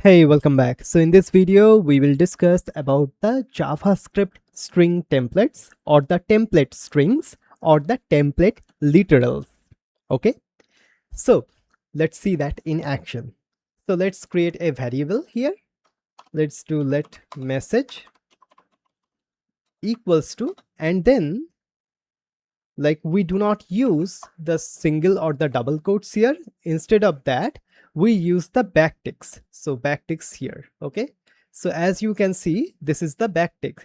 Hey, welcome back. So in this video, we will discuss about the JavaScript string templates or the template strings or the template literals. Okay, so let's see that in action. So let's create a variable here. Let's do let message equals to, and then like we do not use the single or the double quotes here. Instead of that, we use the backticks. So backticks here. Okay, so as you can see, this is the backtick,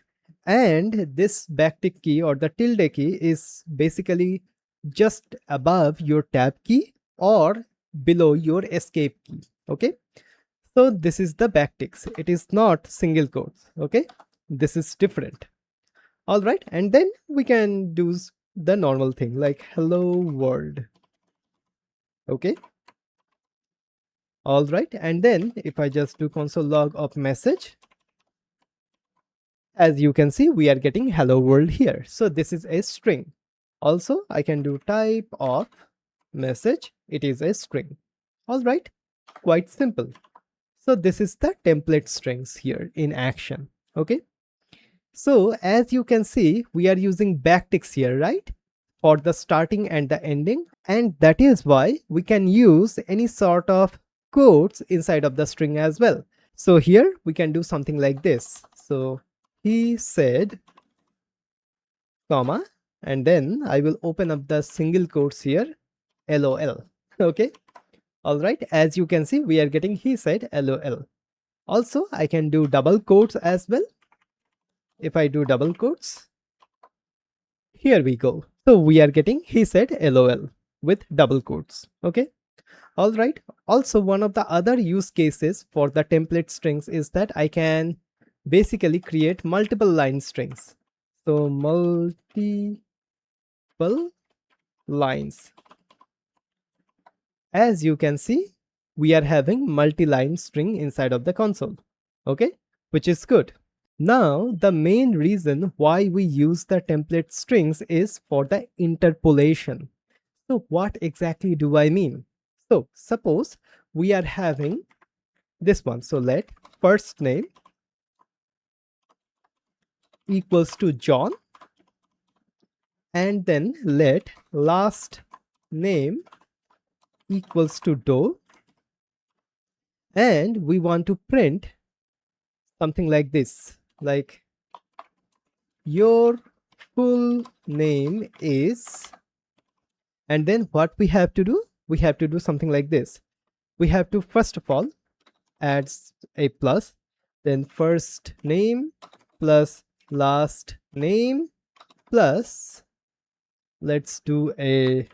and this backtick key or the tilde key is basically just above your tab key or below your escape key. Okay, so this is the backticks. It is not single quotes. Okay, this is different. All right, and then we can do the normal thing like hello world. Okay, all right, and then if I just do console log of message, as you can see, we are getting hello world here. So this is a string. Also, I can do type of message, it is a string. All right, quite simple. So this is the template strings here in action. Okay, so as you can see, we are using backticks here, right, for the starting and the ending, and that is why we can use any sort of quotes inside of the string as well. So here we can do something like this. So he said, comma, and then I will open up the single quotes here, lol. Okay, all right, as you can see, we are getting he said lol. Also, I can do double quotes as well. If I do double quotes, here we go. So we are getting he said lol with double quotes. Okay, all right. Also, one of the other use cases for the template strings is that I can basically create multiple line strings. So multiple lines. As you can see, we are having multi-line string inside of the console. Okay, which is good. Now, the main reason why we use the template strings is for the interpolation. So what exactly do I mean? So suppose we are having this one. So let first name equals to John, and then let last name equals to Doe, and we want to print something like this, like your full name is, and then what we have to do, we have to do something like this. We have to first of all add a plus, then first name plus last name plus, let's do a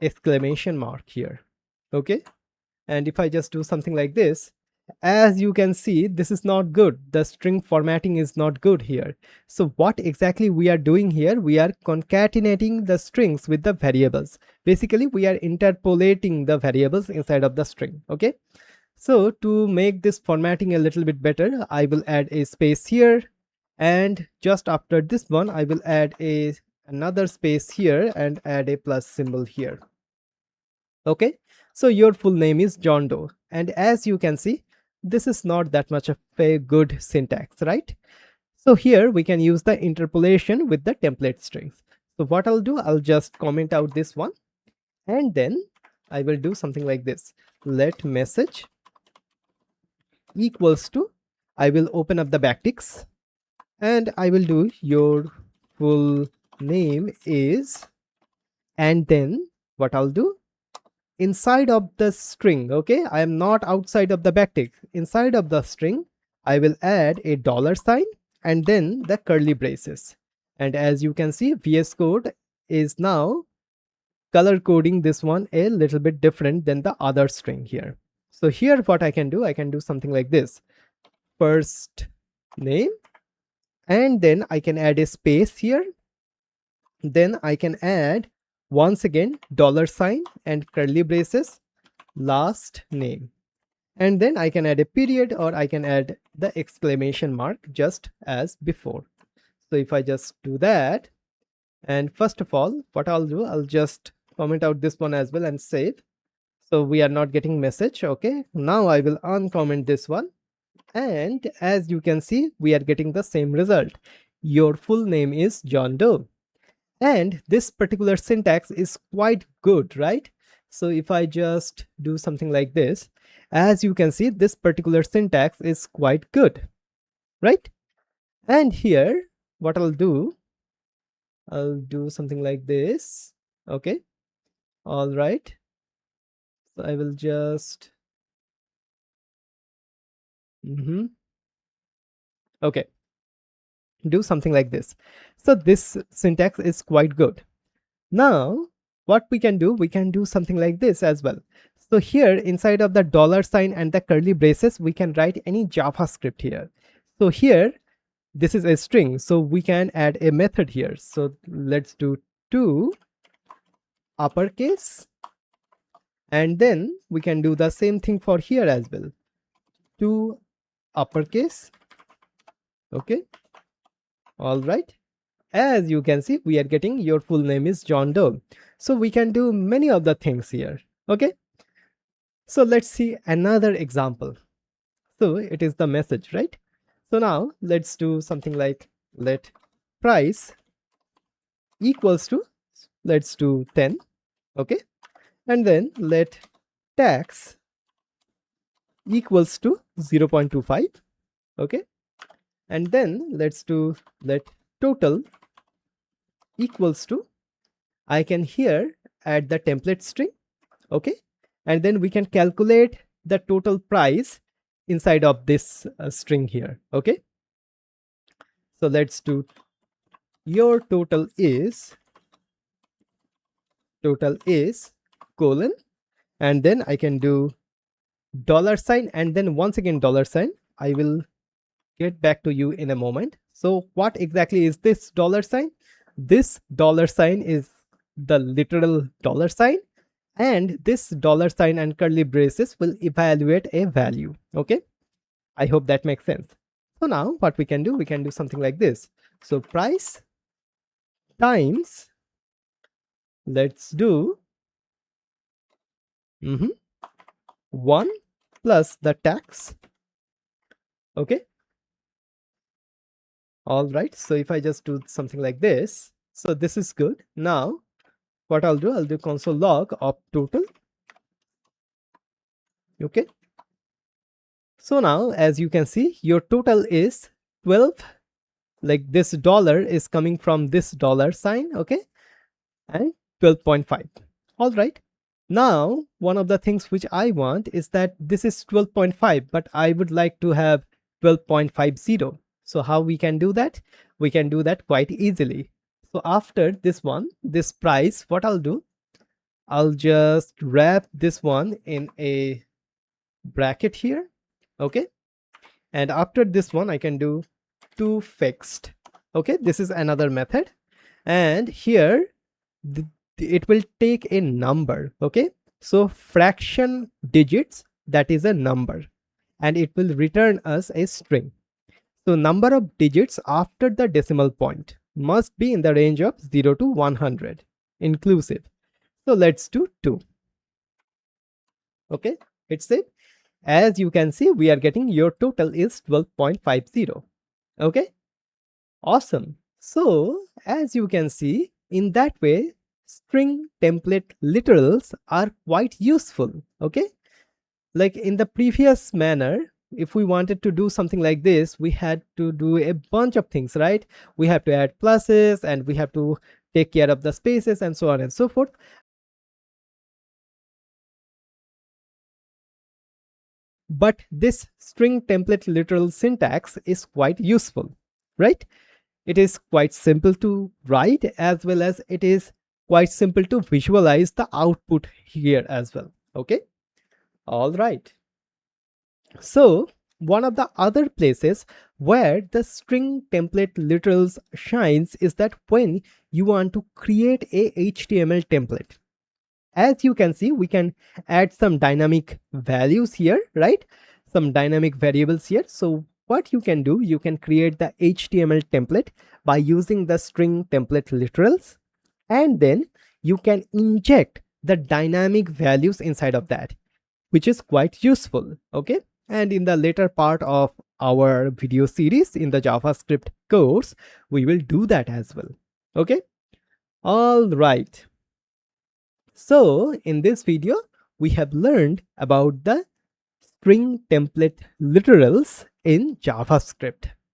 exclamation mark here. Okay, and if I just do something like this, as you can see, this is not good. The string formatting is not good here. So what exactly we are doing here, we are concatenating the strings with the variables. Basically, we are interpolating the variables inside of the string. Okay, so to make this formatting a little bit better, I will add a space here, and just after this one I will add another space here and add a plus symbol here. Okay, so your full name is John Doe, and as you can see, this is not that much of a good syntax, right? So here we can use the interpolation with the template strings. So what I'll do, I'll just comment out this one, and then I will do something like this. Let message equals to, I will open up the backticks, and I will do your full name is, and then what I'll do, inside of the string, okay, I am not outside of the backtick, inside of the string I will add a dollar sign and then the curly braces. And as you can see, VS Code is now color coding this one a little bit different than the other string here. So here what I can do something like this. First name, and then I can add a space here, then I can add once again dollar sign and curly braces, last name, and then I can add a period or I can add the exclamation mark just as before. So if I just do that, and first of all what I'll do, I'll just comment out this one as well and save. So we are not getting message. Okay, now I will uncomment this one, and as you can see, we are getting the same result. Your full name is John Doe. And this particular syntax is quite good, right? So if I just do something like this, as you can see, this particular syntax is quite good, right? And here, what I'll do something like this. Okay, all right. So I will just, okay, do something like this. So this syntax is quite good. Now, what we can do something like this as well. So here inside of the dollar sign and the curly braces, we can write any JavaScript here. So here, this is a string, so we can add a method here. So let's do to uppercase, and then we can do the same thing for here as well. To uppercase. Okay, all right. As you can see, we are getting your full name is John Doe. So we can do many of the things here. Okay, so let's see another example. So it is the message, right? So now let's do something like let price equals to, let's do 10. Okay, and then let tax equals to 0.25. Okay, and then let's do let total equals to, I can here add the template string. Okay, and then we can calculate the total price inside of this string here. Okay, so let's do your total is colon, and then I can do dollar sign, and then once again dollar sign. I will get back to you in a moment. So what exactly is this dollar sign? This dollar sign is the literal dollar sign, and this dollar sign and curly braces will evaluate a value. Okay, I hope that makes sense. So now what we can do something like this. So price times, let's do 1 plus the tax. Okay, all right. So if I just do something like this, so this is good. Now what I'll do console log of total. Okay, so now as you can see, your total is 12. Like this dollar is coming from this dollar sign. Okay, and 12.5. all right. Now one of the things which I want is that this is 12.5, but I would like to have 12.50. So how we can do that? We can do that quite easily. So after this one, this price, what I'll just wrap this one in a bracket here. Okay, and after this one I can do to fixed. Okay, this is another method, and here it will take a number. Okay, so fraction digits, that is a number, and it will return us a string. So number of digits after the decimal point must be in the range of 0 to 100 inclusive. So let's do 2. Okay, it's it. As you can see, we are getting your total is 12.50. Okay, awesome. So as you can see, in that way, string template literals are quite useful. Okay, like in the previous manner, if we wanted to do something like this, we had to do a bunch of things, right? We have to add pluses, and we have to take care of the spaces, and so on and so forth. But this string template literal syntax is quite useful, right? It is quite simple to write, as well as it is quite simple to visualize the output here as well. Okay, all right. So one of the other places where the string template literals shines is that when you want to create a HTML template. As you can see, we can add some dynamic values here, right? Some dynamic variables here. So what you can do, you can create the HTML template by using the string template literals, and then you can inject the dynamic values inside of that, which is quite useful. Okay, and in the later part of our video series in the JavaScript course, we will do that as well. Okay, all right. So in this video, we have learned about the string template literals in JavaScript.